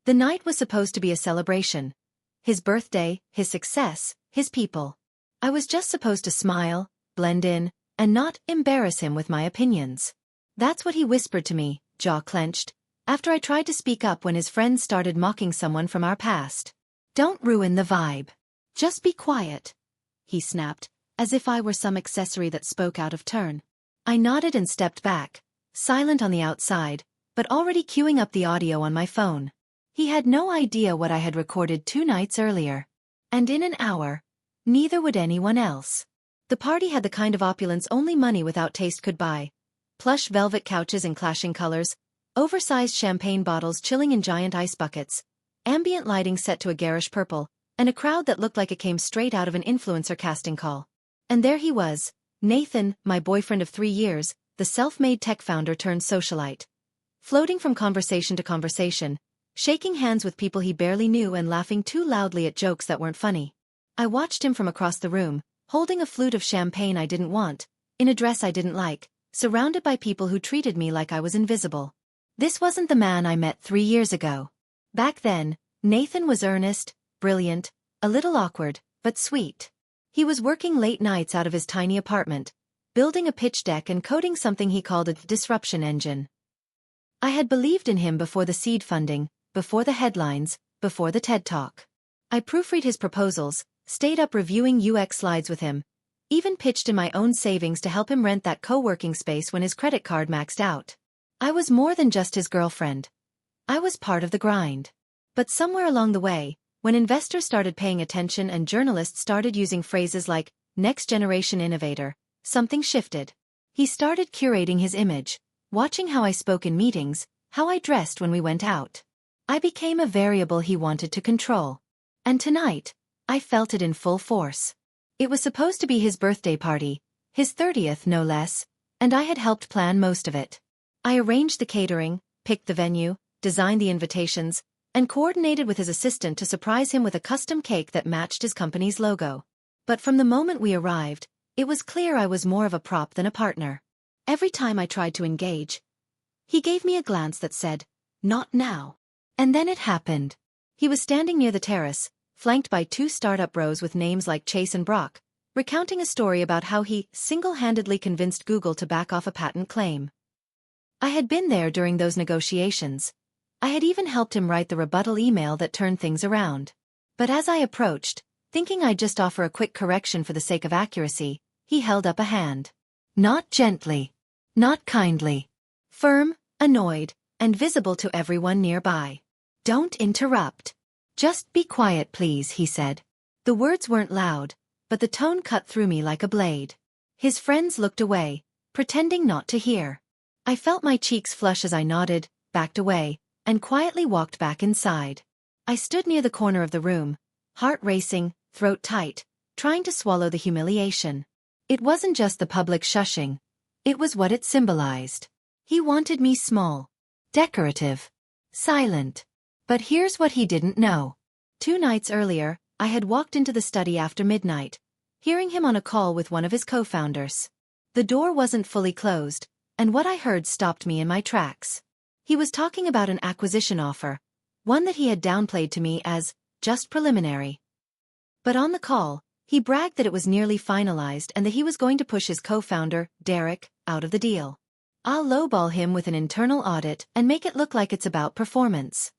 The night was supposed to be a celebration. His birthday, his success, his people. I was just supposed to smile, blend in, and not embarrass him with my opinions. That's what he whispered to me, jaw clenched, after I tried to speak up when his friends started mocking someone from our past. Don't ruin the vibe. Just be quiet, he snapped, as if I were some accessory that spoke out of turn. I nodded and stepped back, silent on the outside, but already queuing up the audio on my phone. He had no idea what I had recorded 2 nights earlier. And in an hour, neither would anyone else. The party had the kind of opulence only money without taste could buy. Plush velvet couches in clashing colors, oversized champagne bottles chilling in giant ice buckets, ambient lighting set to a garish purple, and a crowd that looked like it came straight out of an influencer casting call. And there he was, Nathan, my boyfriend of 3 years, the self-made tech founder turned socialite. Floating from conversation to conversation, shaking hands with people he barely knew and laughing too loudly at jokes that weren't funny. I watched him from across the room, holding a flute of champagne I didn't want, in a dress I didn't like, surrounded by people who treated me like I was invisible. This wasn't the man I met 3 years ago. Back then, Nathan was earnest, brilliant, a little awkward, but sweet. He was working late nights out of his tiny apartment, building a pitch deck and coding something he called a disruption engine. I had believed in him before the seed funding, before the headlines, before the TED Talk. I proofread his proposals, stayed up reviewing UX slides with him, even pitched in my own savings to help him rent that co-working space when his credit card maxed out. I was more than just his girlfriend. I was part of the grind. But somewhere along the way, when investors started paying attention and journalists started using phrases like next generation innovator, something shifted. He started curating his image, watching how I spoke in meetings, how I dressed when we went out. I became a variable he wanted to control. And tonight, I felt it in full force. It was supposed to be his birthday party, his 30th no less, and I had helped plan most of it. I arranged the catering, picked the venue, designed the invitations, and coordinated with his assistant to surprise him with a custom cake that matched his company's logo. But from the moment we arrived, it was clear I was more of a prop than a partner. Every time I tried to engage, he gave me a glance that said, "Not now." And then it happened. He was standing near the terrace, flanked by 2 startup bros with names like Chase and Brock, recounting a story about how he single-handedly convinced Google to back off a patent claim. I had been there during those negotiations. I had even helped him write the rebuttal email that turned things around. But as I approached, thinking I'd just offer a quick correction for the sake of accuracy, he held up a hand. Not gently. Not kindly. Firm, annoyed, and visible to everyone nearby. "Don't interrupt. Just be quiet please," he said. The words weren't loud, but the tone cut through me like a blade. His friends looked away, pretending not to hear. I felt my cheeks flush as I nodded, backed away, and quietly walked back inside. I stood near the corner of the room, heart racing, throat tight, trying to swallow the humiliation. It wasn't just the public shushing. It was what it symbolized. He wanted me small, decorative, silent. But here's what he didn't know. 2 nights earlier, I had walked into the study after midnight, hearing him on a call with one of his co-founders. The door wasn't fully closed, and what I heard stopped me in my tracks. He was talking about an acquisition offer, one that he had downplayed to me as just preliminary. But on the call, he bragged that it was nearly finalized and that he was going to push his co-founder, Derek, out of the deal. I'll lowball him with an internal audit and make it look like it's about performance.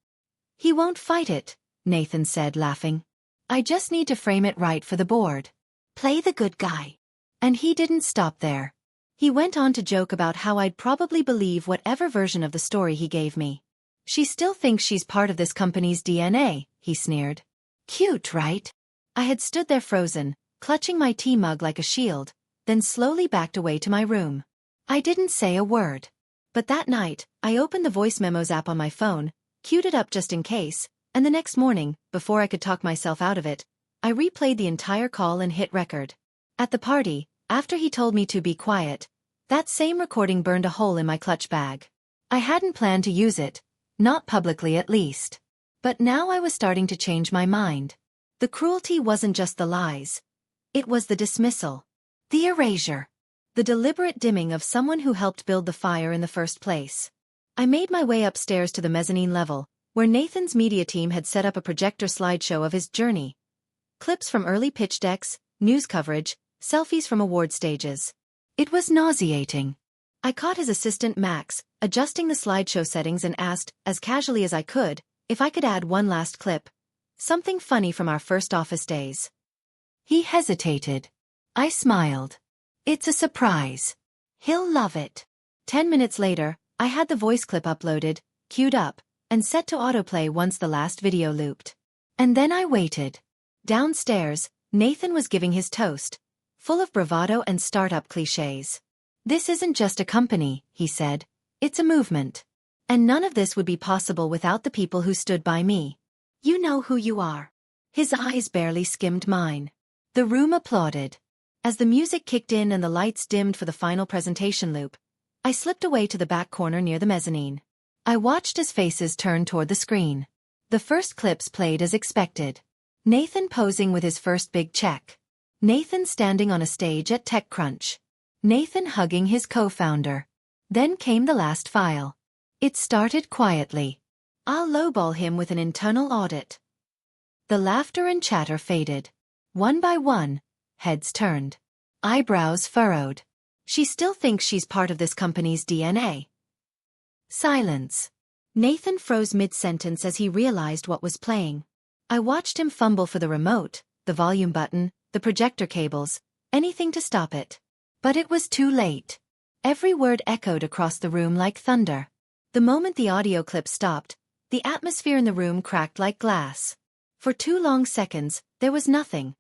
"He won't fight it," Nathan said, laughing. "I just need to frame it right for the board. Play the good guy." And he didn't stop there. He went on to joke about how I'd probably believe whatever version of the story he gave me. "She still thinks she's part of this company's DNA," he sneered. Cute, right? I had stood there frozen, clutching my tea mug like a shield, then slowly backed away to my room. I didn't say a word. But that night, I opened the voice memos app on my phone, queued it up just in case, and the next morning, before I could talk myself out of it, I replayed the entire call and hit record. At the party, after he told me to be quiet, that same recording burned a hole in my clutch bag. I hadn't planned to use it, not publicly at least. But now I was starting to change my mind. The cruelty wasn't just the lies. It was the dismissal. The erasure. The deliberate dimming of someone who helped build the fire in the first place. I made my way upstairs to the mezzanine level, where Nathan's media team had set up a projector slideshow of his journey. Clips from early pitch decks, news coverage, selfies from award stages. It was nauseating. I caught his assistant Max, adjusting the slideshow settings, and asked, as casually as I could, if I could add one last clip. Something funny from our first office days. He hesitated. I smiled. It's a surprise. He'll love it. 10 minutes later, I had the voice clip uploaded, queued up, and set to autoplay once the last video looped. And then I waited. Downstairs, Nathan was giving his toast, full of bravado and startup cliches. This isn't just a company, he said. It's a movement. And none of this would be possible without the people who stood by me. You know who you are. His eyes barely skimmed mine. The room applauded. As the music kicked in and the lights dimmed for the final presentation loop, I slipped away to the back corner near the mezzanine. I watched as faces turned toward the screen. The first clips played as expected. Nathan posing with his first big check. Nathan standing on a stage at TechCrunch. Nathan hugging his co-founder. Then came the last file. It started quietly. I'll lowball him with an internal audit. The laughter and chatter faded. One by one, heads turned. Eyebrows furrowed. She still thinks she's part of this company's DNA. Silence. Nathan froze mid-sentence as he realized what was playing. I watched him fumble for the remote, the volume button, the projector cables, anything to stop it. But it was too late. Every word echoed across the room like thunder. The moment the audio clip stopped, the atmosphere in the room cracked like glass. For 2 long seconds, there was nothing.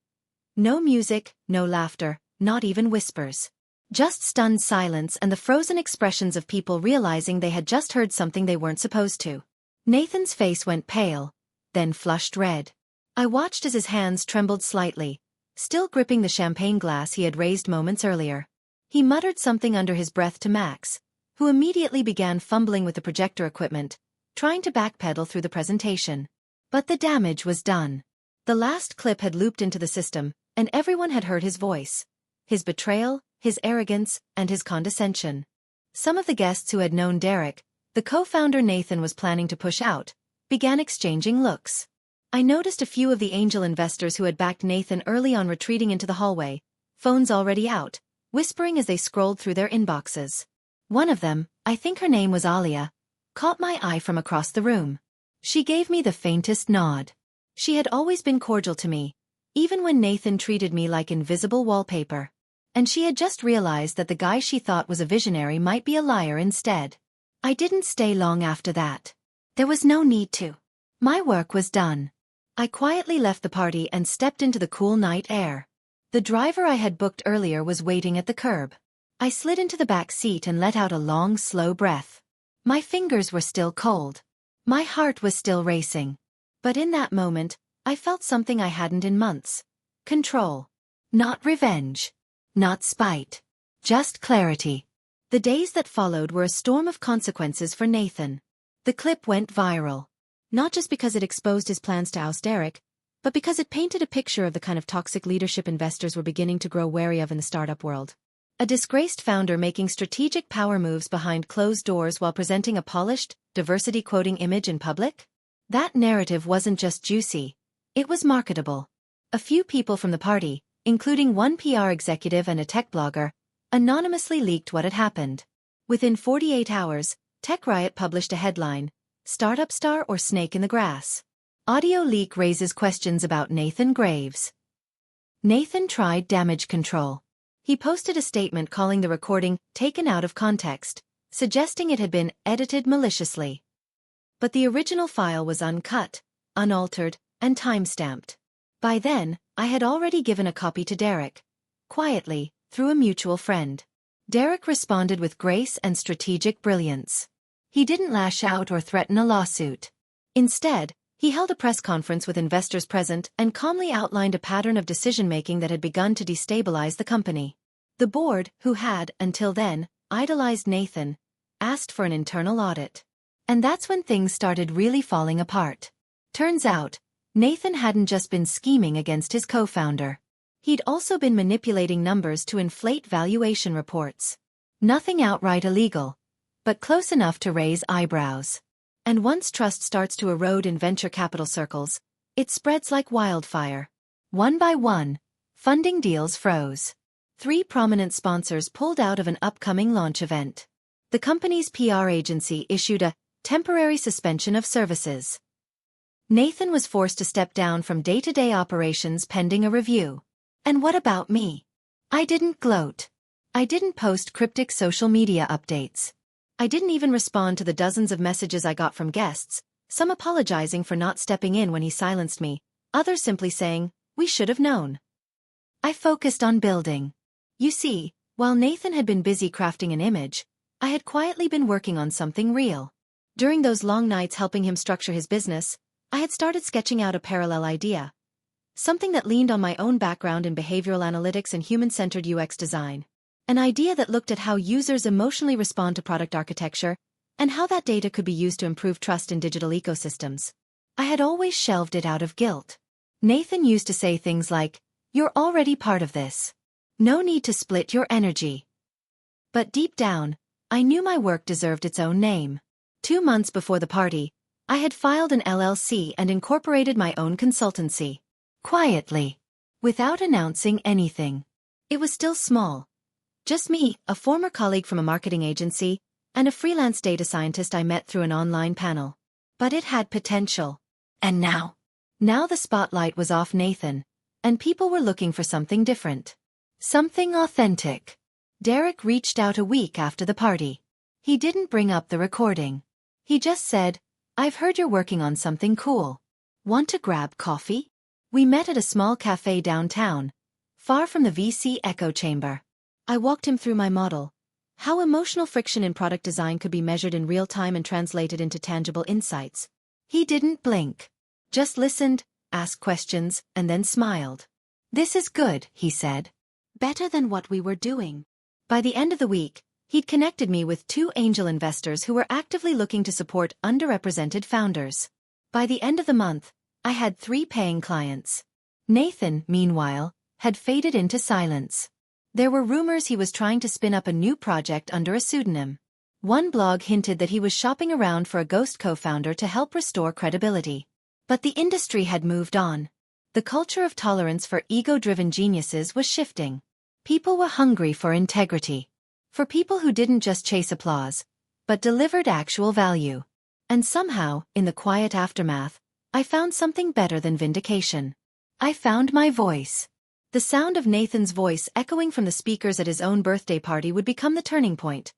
No music, no laughter, not even whispers. Just stunned silence and the frozen expressions of people realizing they had just heard something they weren't supposed to. Nathan's face went pale, then flushed red. I watched as his hands trembled slightly, still gripping the champagne glass he had raised moments earlier. He muttered something under his breath to Max, who immediately began fumbling with the projector equipment, trying to backpedal through the presentation. But the damage was done. The last clip had looped into the system, and everyone had heard his voice. His betrayal, his arrogance, and his condescension. Some of the guests who had known Derek, the co-founder Nathan was planning to push out, began exchanging looks. I noticed a few of the angel investors who had backed Nathan early on retreating into the hallway, phones already out, whispering as they scrolled through their inboxes. One of them, I think her name was Alia, caught my eye from across the room. She gave me the faintest nod. She had always been cordial to me, even when Nathan treated me like invisible wallpaper. And she had just realized that the guy she thought was a visionary might be a liar instead. I didn't stay long after that. There was no need to. My work was done. I quietly left the party and stepped into the cool night air. The driver I had booked earlier was waiting at the curb. I slid into the back seat and let out a long, slow breath. My fingers were still cold. My heart was still racing. But in that moment, I felt something I hadn't in months. Control. Not revenge. Not spite. Just clarity. The days that followed were a storm of consequences for Nathan. The clip went viral. Not just because it exposed his plans to oust Derek, but because it painted a picture of the kind of toxic leadership investors were beginning to grow wary of in the startup world. A disgraced founder making strategic power moves behind closed doors while presenting a polished, diversity-quoting image in public? That narrative wasn't just juicy. It was marketable. A few people from the party, including one PR executive and a tech blogger, anonymously leaked what had happened. Within 48 hours, TechRiot published a headline, "Startup Star or Snake in the Grass?" Audio leak raises questions about Nathan Graves. Nathan tried damage control. He posted a statement calling the recording taken out of context, suggesting it had been edited maliciously. But the original file was uncut, unaltered, and time-stamped. By then, I had already given a copy to Derek, quietly, through a mutual friend. Derek responded with grace and strategic brilliance. He didn't lash out or threaten a lawsuit. Instead, he held a press conference with investors present and calmly outlined a pattern of decision-making that had begun to destabilize the company. The board, who had, until then, idolized Nathan, asked for an internal audit. And that's when things started really falling apart. Turns out, Nathan hadn't just been scheming against his co-founder. He'd also been manipulating numbers to inflate valuation reports. Nothing outright illegal, but close enough to raise eyebrows. And once trust starts to erode in venture capital circles, it spreads like wildfire. One by one, funding deals froze. 3 prominent sponsors pulled out of an upcoming launch event. The company's PR agency issued a temporary suspension of services. Nathan was forced to step down from day-to-day operations pending a review. And what about me? I didn't gloat. I didn't post cryptic social media updates. I didn't even respond to the dozens of messages I got from guests, some apologizing for not stepping in when he silenced me, others simply saying, "We should have known." I focused on building. You see, while Nathan had been busy crafting an image, I had quietly been working on something real. During those long nights helping him structure his business, I had started sketching out a parallel idea. Something that leaned on my own background in behavioral analytics and human-centered UX design. An idea that looked at how users emotionally respond to product architecture, and how that data could be used to improve trust in digital ecosystems. I had always shelved it out of guilt. Nathan used to say things like, "You're already part of this. No need to split your energy." But deep down, I knew my work deserved its own name. 2 months before the party, I had filed an LLC and incorporated my own consultancy. Quietly. Without announcing anything. It was still small. Just me, a former colleague from a marketing agency, and a freelance data scientist I met through an online panel. But it had potential. And now? Now the spotlight was off Nathan, and people were looking for something different. Something authentic. Derek reached out a week after the party. He didn't bring up the recording. He just said, "I've heard you're working on something cool. Want to grab coffee?" We met at a small cafe downtown, far from the VC echo chamber. I walked him through my model. How emotional friction in product design could be measured in real time and translated into tangible insights. He didn't blink. Just listened, asked questions, and then smiled. "This is good," he said. "Better than what we were doing." By the end of the week, he'd connected me with 2 angel investors who were actively looking to support underrepresented founders. By the end of the month, I had 3 paying clients. Nathan, meanwhile, had faded into silence. There were rumors he was trying to spin up a new project under a pseudonym. One blog hinted that he was shopping around for a ghost co-founder to help restore credibility. But the industry had moved on. The culture of tolerance for ego-driven geniuses was shifting. People were hungry for integrity. For people who didn't just chase applause, but delivered actual value. And somehow, in the quiet aftermath, I found something better than vindication. I found my voice. The sound of Nathan's voice echoing from the speakers at his own birthday party would become the turning point.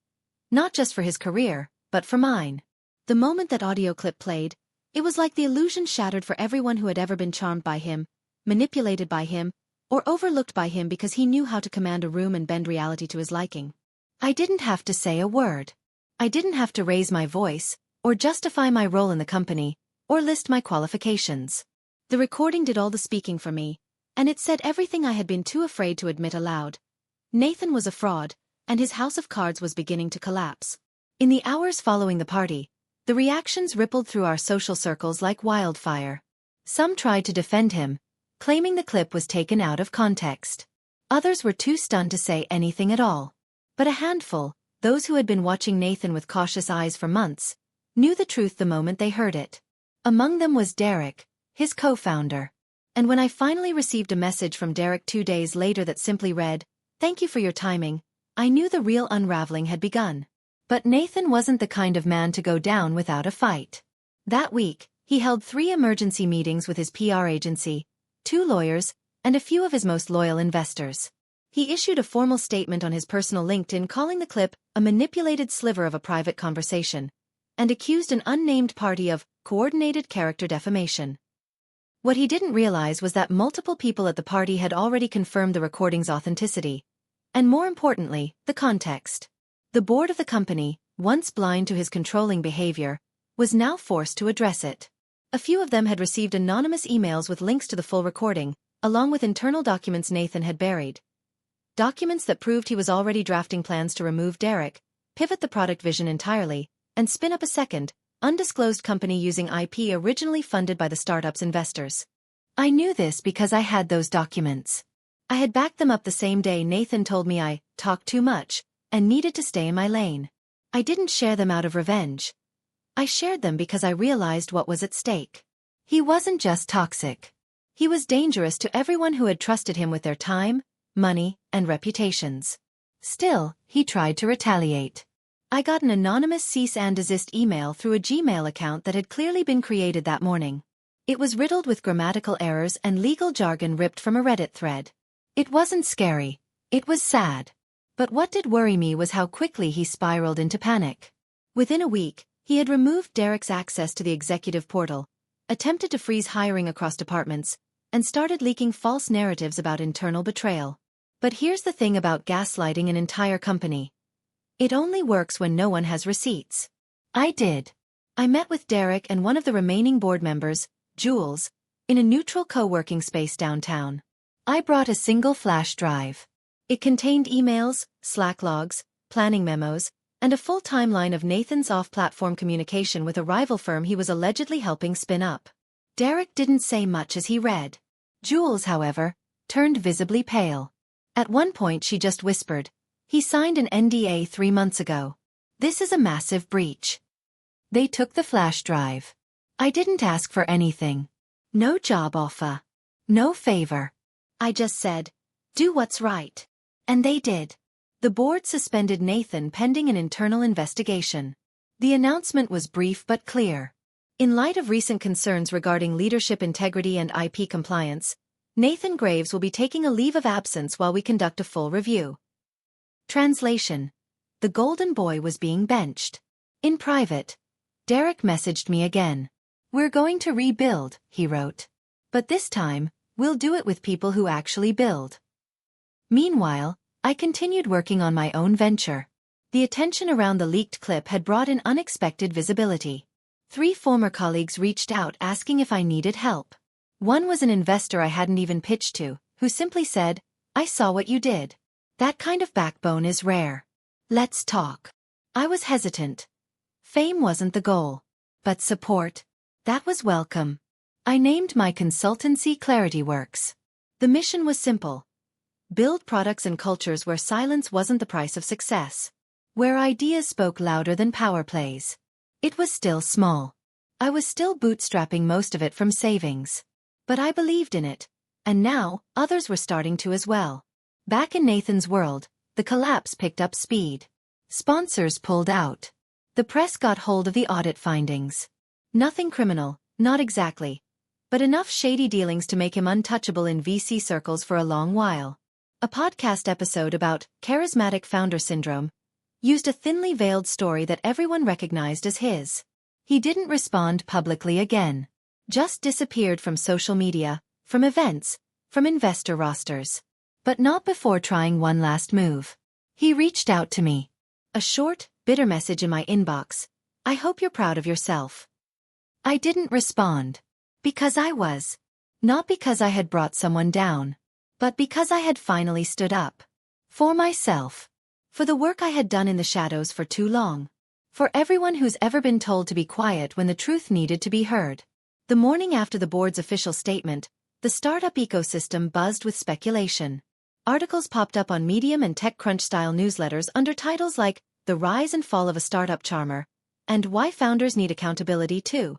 Not just for his career, but for mine. The moment that audio clip played, it was like the illusion shattered for everyone who had ever been charmed by him, manipulated by him, or overlooked by him because he knew how to command a room and bend reality to his liking. I didn't have to say a word. I didn't have to raise my voice, or justify my role in the company, or list my qualifications. The recording did all the speaking for me, and it said everything I had been too afraid to admit aloud. Nathan was a fraud, and his house of cards was beginning to collapse. In the hours following the party, the reactions rippled through our social circles like wildfire. Some tried to defend him, claiming the clip was taken out of context. Others were too stunned to say anything at all. But a handful, those who had been watching Nathan with cautious eyes for months, knew the truth the moment they heard it. Among them was Derek, his co-founder. And when I finally received a message from Derek 2 days later that simply read, "Thank you for your timing," I knew the real unraveling had begun. But Nathan wasn't the kind of man to go down without a fight. That week, he held 3 emergency meetings with his PR agency, 2 lawyers, and a few of his most loyal investors. He issued a formal statement on his personal LinkedIn calling the clip a manipulated sliver of a private conversation, and accused an unnamed party of coordinated character defamation. What he didn't realize was that multiple people at the party had already confirmed the recording's authenticity, and more importantly, the context. The board of the company, once blind to his controlling behavior, was now forced to address it. A few of them had received anonymous emails with links to the full recording, along with internal documents Nathan had buried. Documents that proved he was already drafting plans to remove Derek, pivot the product vision entirely, and spin up a second, undisclosed company using IP originally funded by the startup's investors. I knew this because I had those documents. I had backed them up the same day Nathan told me I talked too much and needed to stay in my lane. I didn't share them out of revenge. I shared them because I realized what was at stake. He wasn't just toxic. He was dangerous to everyone who had trusted him with their time, money, and reputations. Still, he tried to retaliate. I got an anonymous cease and desist email through a Gmail account that had clearly been created that morning. It was riddled with grammatical errors and legal jargon ripped from a Reddit thread. It wasn't scary. It was sad. But what did worry me was how quickly he spiraled into panic. Within a week, he had removed Derek's access to the executive portal, attempted to freeze hiring across departments, and started leaking false narratives about internal betrayal. But here's the thing about gaslighting an entire company. It only works when no one has receipts. I did. I met with Derek and one of the remaining board members, Jules, in a neutral co-working space downtown. I brought a single flash drive. It contained emails, Slack logs, planning memos, and a full timeline of Nathan's off-platform communication with a rival firm he was allegedly helping spin up. Derek didn't say much as he read. Jules, however, turned visibly pale. At one point she just whispered, "He signed an NDA 3 months ago. This is a massive breach." They took the flash drive. I didn't ask for anything. No job offer. No favor. I just said, "Do what's right." And they did. The board suspended Nathan pending an internal investigation. The announcement was brief but clear. In light of recent concerns regarding leadership integrity and IP compliance, Nathan Graves will be taking a leave of absence while we conduct a full review. Translation: The golden boy was being benched. In private, Derek messaged me again. "We're going to rebuild," he wrote. "But this time, we'll do it with people who actually build." Meanwhile, I continued working on my own venture. The attention around the leaked clip had brought in unexpected visibility. 3 former colleagues reached out asking if I needed help. One was an investor I hadn't even pitched to, who simply said, "I saw what you did. That kind of backbone is rare. Let's talk." I was hesitant. Fame wasn't the goal. But support, that was welcome. I named my consultancy ClarityWorks. The mission was simple. Build products and cultures where silence wasn't the price of success. Where ideas spoke louder than power plays. It was still small. I was still bootstrapping most of it from savings. But I believed in it. And now, others were starting to as well. Back in Nathan's world, the collapse picked up speed. Sponsors pulled out. The press got hold of the audit findings. Nothing criminal, not exactly. But enough shady dealings to make him untouchable in VC circles for a long while. A podcast episode about charismatic founder syndrome used a thinly veiled story that everyone recognized as his. He didn't respond publicly again. Just disappeared from social media, from events, from investor rosters. But not before trying one last move. He reached out to me. A short, bitter message in my inbox. "I hope you're proud of yourself." I didn't respond. Because I was. Not because I had brought someone down. But because I had finally stood up. For myself. For the work I had done in the shadows for too long. For everyone who's ever been told to be quiet when the truth needed to be heard. The morning after the board's official statement, the startup ecosystem buzzed with speculation. Articles popped up on Medium and TechCrunch-style newsletters under titles like "The Rise and Fall of a Startup Charmer" and "Why Founders Need Accountability Too."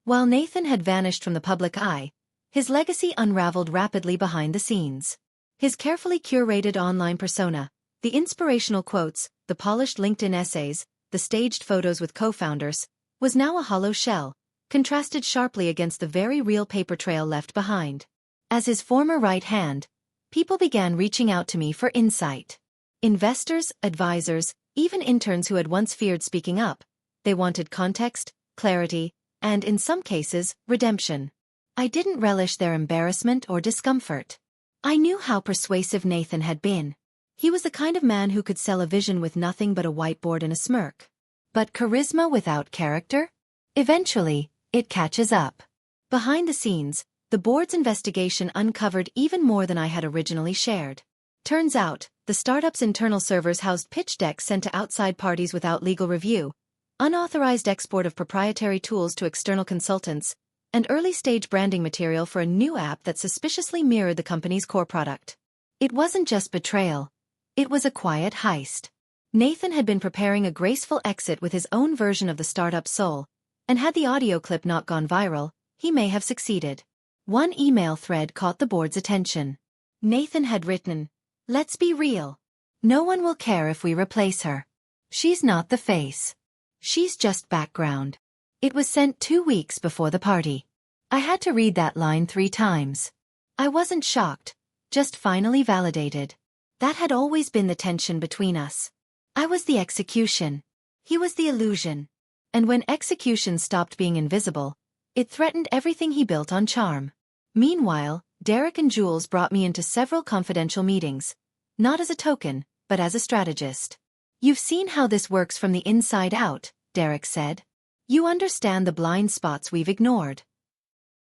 While Nathan had vanished from the public eye, his legacy unraveled rapidly behind the scenes. His carefully curated online persona, the inspirational quotes, the polished LinkedIn essays, the staged photos with co-founders, was now a hollow shell, contrasted sharply against the very real paper trail left behind. As his former right hand, people began reaching out to me for insight. Investors, advisors, even interns who had once feared speaking up. They wanted context, clarity, and in some cases, redemption. I didn't relish their embarrassment or discomfort. I knew how persuasive Nathan had been. He was the kind of man who could sell a vision with nothing but a whiteboard and a smirk. But charisma without character? Eventually, it catches up. Behind the scenes, the board's investigation uncovered even more than I had originally shared. Turns out, the startup's internal servers housed pitch decks sent to outside parties without legal review, unauthorized export of proprietary tools to external consultants, and early-stage branding material for a new app that suspiciously mirrored the company's core product. It wasn't just betrayal. It was a quiet heist. Nathan had been preparing a graceful exit with his own version of the startup soul, and had the audio clip not gone viral, he may have succeeded. One email thread caught the board's attention. Nathan had written, "Let's be real. No one will care if we replace her. She's not the face. She's just background." It was sent 2 weeks before the party. I had to read that line 3 times. I wasn't shocked, just finally validated. That had always been the tension between us. I was the execution. He was the illusion. And when execution stopped being invisible, it threatened everything he built on charm. Meanwhile, Derek and Jules brought me into several confidential meetings, not as a token, but as a strategist. "You've seen how this works from the inside out," Derek said. "You understand the blind spots we've ignored."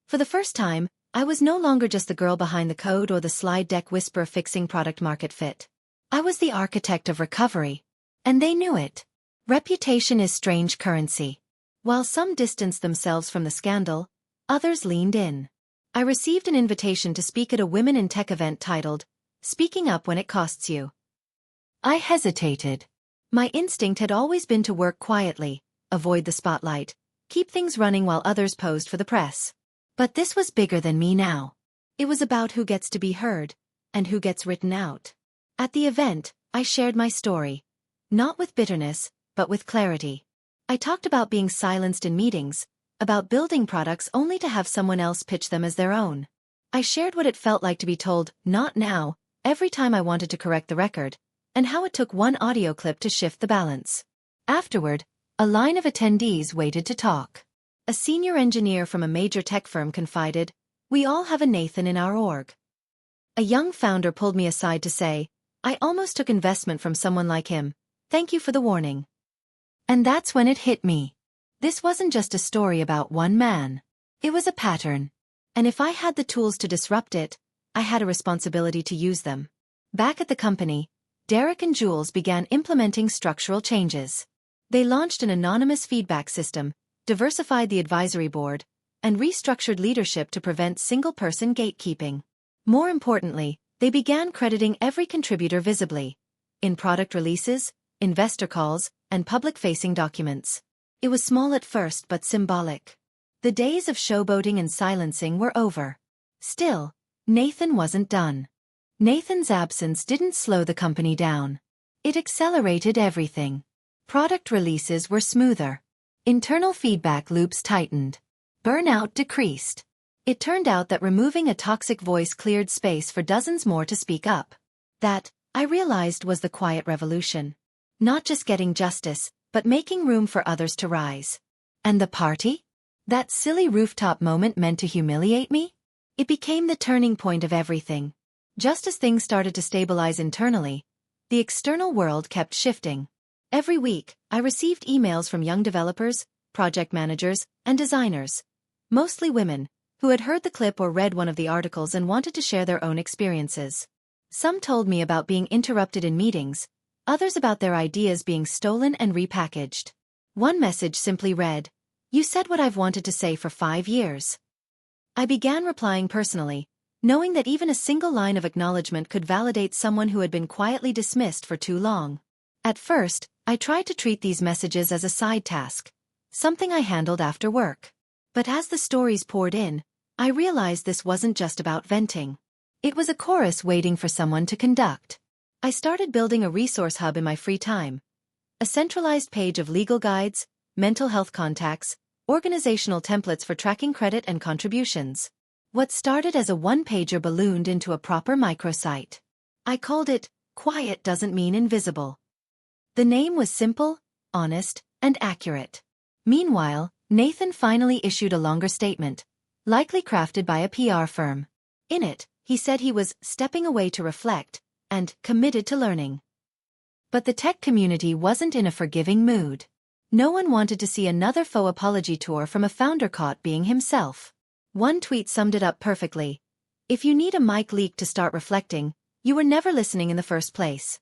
For the first time, I was no longer just the girl behind the code or the slide deck whisperer fixing product market fit. I was the architect of recovery. And they knew it. Reputation is strange currency. While some distanced themselves from the scandal, others leaned in. I received an invitation to speak at a Women in Tech event titled, "Speaking Up When It Costs You." I hesitated. My instinct had always been to work quietly, avoid the spotlight, keep things running while others posed for the press. But this was bigger than me now. It was about who gets to be heard, and who gets written out. At the event, I shared my story. Not with bitterness, but with clarity. I talked about being silenced in meetings, about building products only to have someone else pitch them as their own. I shared what it felt like to be told, "Not now," every time I wanted to correct the record, and how it took one audio clip to shift the balance. Afterward, a line of attendees waited to talk. A senior engineer from a major tech firm confided, "We all have a Nathan in our org." A young founder pulled me aside to say, "I almost took investment from someone like him. Thank you for the warning." And that's when it hit me. This wasn't just a story about one man. It was a pattern. And if I had the tools to disrupt it, I had a responsibility to use them. Back at the company, Derek and Jules began implementing structural changes. They launched an anonymous feedback system, diversified the advisory board, and restructured leadership to prevent single-person gatekeeping. More importantly, they began crediting every contributor visibly. In product releases, investor calls, and public-facing documents. It was small at first but symbolic. The days of showboating and silencing were over. Still, Nathan wasn't done. Nathan's absence didn't slow the company down. It accelerated everything. Product releases were smoother. Internal feedback loops tightened. Burnout decreased. It turned out that removing a toxic voice cleared space for dozens more to speak up. That, I realized, was the quiet revolution. Not just getting justice, but making room for others to rise. And the party? That silly rooftop moment meant to humiliate me? It became the turning point of everything. Just as things started to stabilize internally, the external world kept shifting. Every week, I received emails from young developers, project managers, and designers, mostly women, who had heard the clip or read one of the articles and wanted to share their own experiences. Some told me about being interrupted in meetings, others about their ideas being stolen and repackaged. One message simply read, "You said what I've wanted to say for 5 years." I began replying personally, knowing that even a single line of acknowledgement could validate someone who had been quietly dismissed for too long. At first, I tried to treat these messages as a side task, something I handled after work. But as the stories poured in, I realized this wasn't just about venting. It was a chorus waiting for someone to conduct. I started building a resource hub in my free time. A centralized page of legal guides, mental health contacts, organizational templates for tracking credit and contributions. What started as a one-pager ballooned into a proper microsite. I called it, "Quiet Doesn't Mean Invisible." The name was simple, honest, and accurate. Meanwhile, Nathan finally issued a longer statement, likely crafted by a PR firm. In it, he said he was stepping away to reflect, and committed to learning. But the tech community wasn't in a forgiving mood. No one wanted to see another faux apology tour from a founder caught being himself. One tweet summed it up perfectly. "If you need a mic leak to start reflecting, you were never listening in the first place."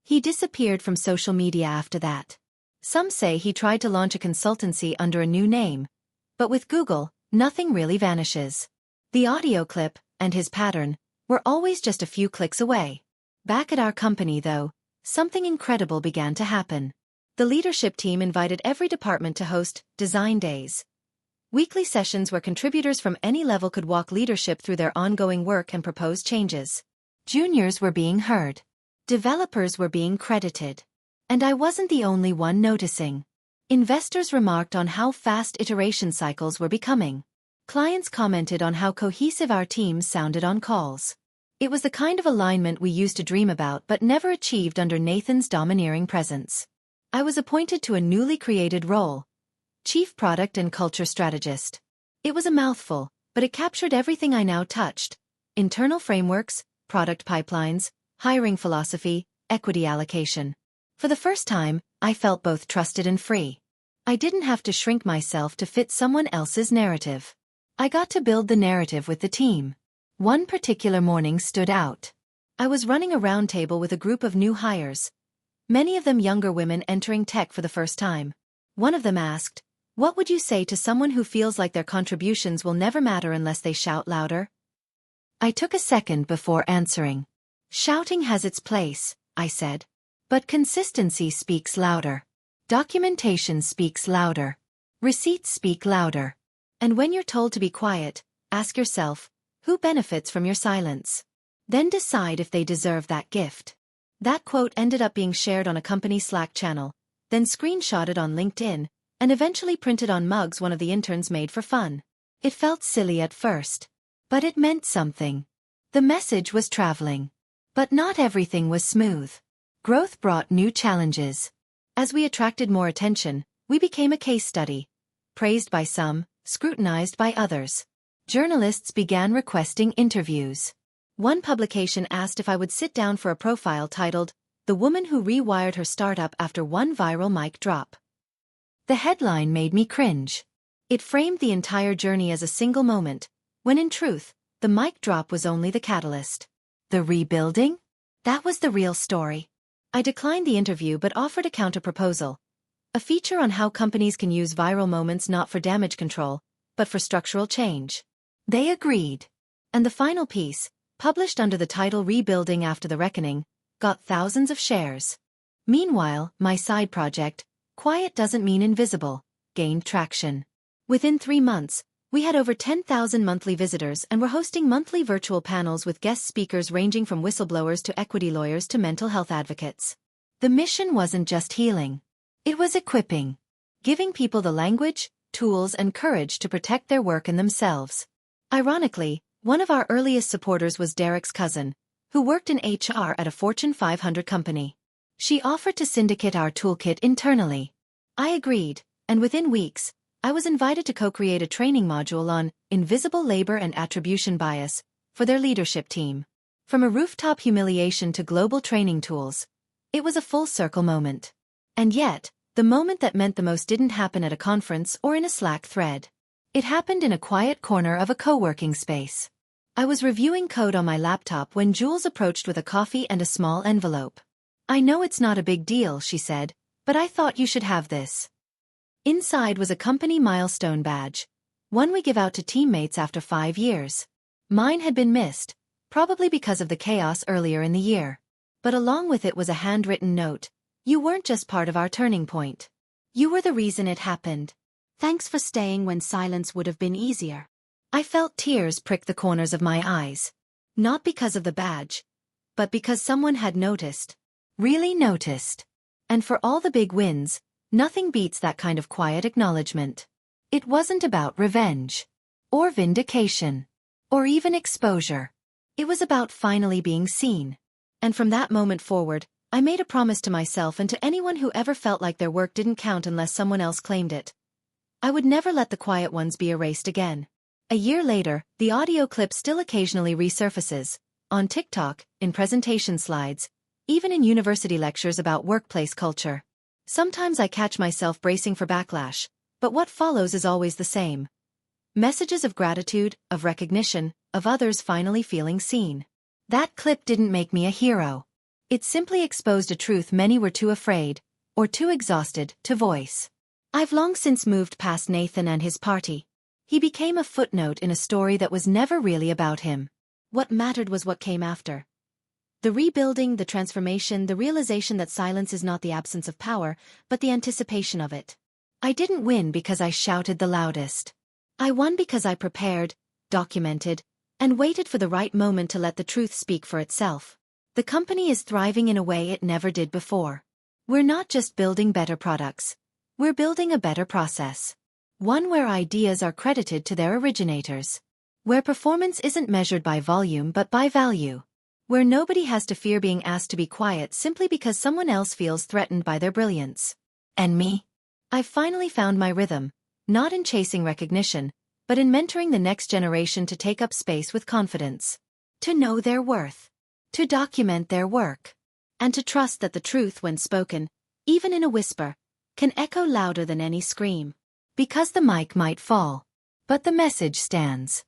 He disappeared from social media after that. Some say he tried to launch a consultancy under a new name. But with Google, nothing really vanishes. The audio clip, and his pattern, were always just a few clicks away. Back at our company though, something incredible began to happen. The leadership team invited every department to host design days. Weekly sessions where contributors from any level could walk leadership through their ongoing work and propose changes. Juniors were being heard. Developers were being credited. And I wasn't the only one noticing. Investors remarked on how fast iteration cycles were becoming. Clients commented on how cohesive our teams sounded on calls. It was the kind of alignment we used to dream about but never achieved under Nathan's domineering presence. I was appointed to a newly created role, Chief Product and Culture Strategist. It was a mouthful, but it captured everything I now touched: internal frameworks, product pipelines, hiring philosophy, equity allocation. For the first time, I felt both trusted and free. I didn't have to shrink myself to fit someone else's narrative. I got to build the narrative with the team. One particular morning stood out. I was running a roundtable with a group of new hires, many of them younger women entering tech for the first time. One of them asked, "What would you say to someone who feels like their contributions will never matter unless they shout louder?" I took a second before answering. "Shouting has its place," I said. "But consistency speaks louder. Documentation speaks louder. Receipts speak louder. And when you're told to be quiet, ask yourself, who benefits from your silence? Then decide if they deserve that gift." That quote ended up being shared on a company Slack channel, then screenshotted on LinkedIn, and eventually printed on mugs one of the interns made for fun. It felt silly at first, but it meant something. The message was traveling. But not everything was smooth. Growth brought new challenges. As we attracted more attention, we became a case study. Praised by some, scrutinized by others. Journalists began requesting interviews. One publication asked if I would sit down for a profile titled, "The Woman Who Rewired Her Startup After One Viral Mic Drop." The headline made me cringe. It framed the entire journey as a single moment, when in truth, the mic drop was only the catalyst. The rebuilding? That was the real story. I declined the interview but offered a counter-proposal. A feature on how companies can use viral moments not for damage control, but for structural change. They agreed. And the final piece, published under the title "Rebuilding After the Reckoning," got thousands of shares. Meanwhile, my side project, "Quiet Doesn't Mean Invisible," gained traction. Within 3 months, we had over 10,000 monthly visitors and were hosting monthly virtual panels with guest speakers ranging from whistleblowers to equity lawyers to mental health advocates. The mission wasn't just healing. It was equipping. Giving people the language, tools, and courage to protect their work and themselves. Ironically, one of our earliest supporters was Derek's cousin, who worked in HR at a Fortune 500 company. She offered to syndicate our toolkit internally. I agreed, and within weeks, I was invited to co-create a training module on invisible labor and attribution bias for their leadership team. From a rooftop humiliation to global training tools, it was a full-circle moment. And yet, the moment that meant the most didn't happen at a conference or in a Slack thread. It happened in a quiet corner of a co-working space. I was reviewing code on my laptop when Jules approached with a coffee and a small envelope. "I know it's not a big deal," she said, "but I thought you should have this." Inside was a company milestone badge, one we give out to teammates after 5 years. Mine had been missed, probably because of the chaos earlier in the year. But along with it was a handwritten note: "You weren't just part of our turning point. You were the reason it happened. Thanks for staying when silence would have been easier." I felt tears prick the corners of my eyes. Not because of the badge, but because someone had noticed. Really noticed. And for all the big wins, nothing beats that kind of quiet acknowledgement. It wasn't about revenge. Or vindication. Or even exposure. It was about finally being seen. And from that moment forward, I made a promise to myself and to anyone who ever felt like their work didn't count unless someone else claimed it. I would never let the quiet ones be erased again. A year later, the audio clip still occasionally resurfaces, on TikTok, in presentation slides, even in university lectures about workplace culture. Sometimes I catch myself bracing for backlash, but what follows is always the same. Messages of gratitude, of recognition, of others finally feeling seen. That clip didn't make me a hero. It simply exposed a truth many were too afraid, or too exhausted, to voice. I've long since moved past Nathan and his party. He became a footnote in a story that was never really about him. What mattered was what came after. The rebuilding, the transformation, the realization that silence is not the absence of power, but the anticipation of it. I didn't win because I shouted the loudest. I won because I prepared, documented, and waited for the right moment to let the truth speak for itself. The company is thriving in a way it never did before. We're not just building better products. We're building a better process. One where ideas are credited to their originators. Where performance isn't measured by volume but by value. Where nobody has to fear being asked to be quiet simply because someone else feels threatened by their brilliance. And me? I've finally found my rhythm, not in chasing recognition, but in mentoring the next generation to take up space with confidence. To know their worth. To document their work. And to trust that the truth, when spoken, even in a whisper, can echo louder than any scream. Because the mic might fall. But the message stands.